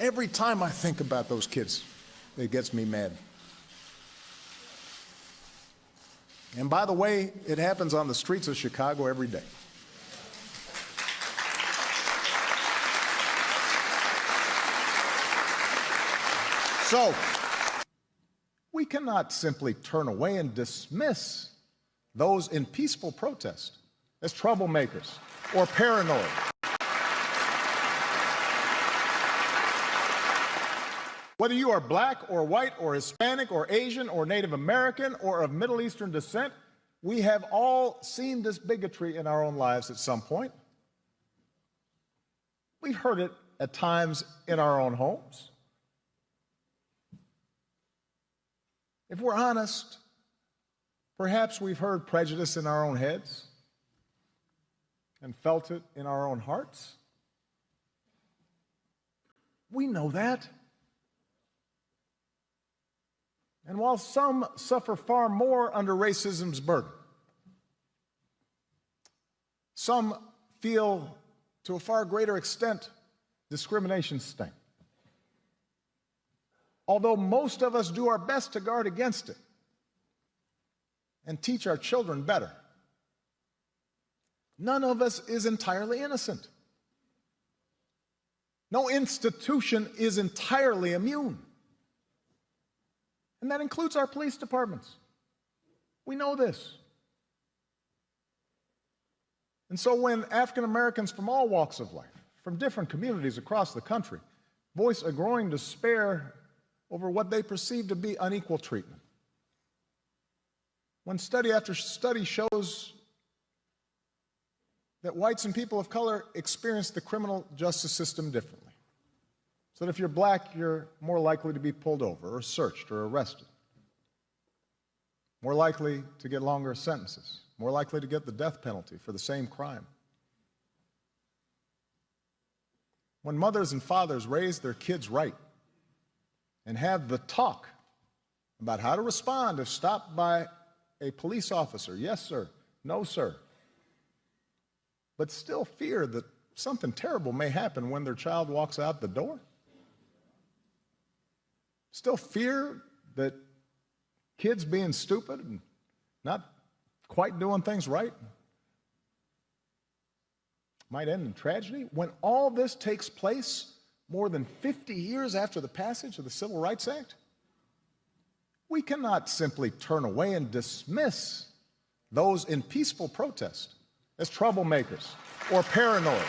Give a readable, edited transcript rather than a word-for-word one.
Every time I think about those kids, it gets me mad. And by the way, it happens on the streets of Chicago every day. So, we cannot simply turn away and dismiss those in peaceful protest as troublemakers or paranoid. Whether you are black or white or Hispanic or Asian or Native American or of Middle Eastern descent, we have all seen this bigotry in our own lives at some point. We've heard it at times in our own homes. If we're honest, perhaps we've heard prejudice in our own heads and felt it in our own hearts. We know that. And while some suffer far more under racism's burden, some feel to a far greater extent discrimination's sting. Although most of us do our best to guard against it and teach our children better, none of us is entirely innocent. No institution is entirely immune. And that includes our police departments. We know this. And so when African Americans from all walks of life, from different communities across the country, voice a growing despair over what they perceive to be unequal treatment, when study after study shows that whites and people of color experience the criminal justice system differently, so that if you're black, you're more likely to be pulled over or searched or arrested, more likely to get longer sentences, more likely to get the death penalty for the same crime. When mothers and fathers raise their kids right and have the talk about how to respond if stopped by a police officer, yes, sir, no, sir, but still fear that something terrible may happen when their child walks out the door, still fear that kids being stupid and not quite doing things right might end in tragedy. When all this takes place more than 50 years after the passage of the Civil Rights Act, we cannot simply turn away and dismiss those in peaceful protest as troublemakers or paranoid.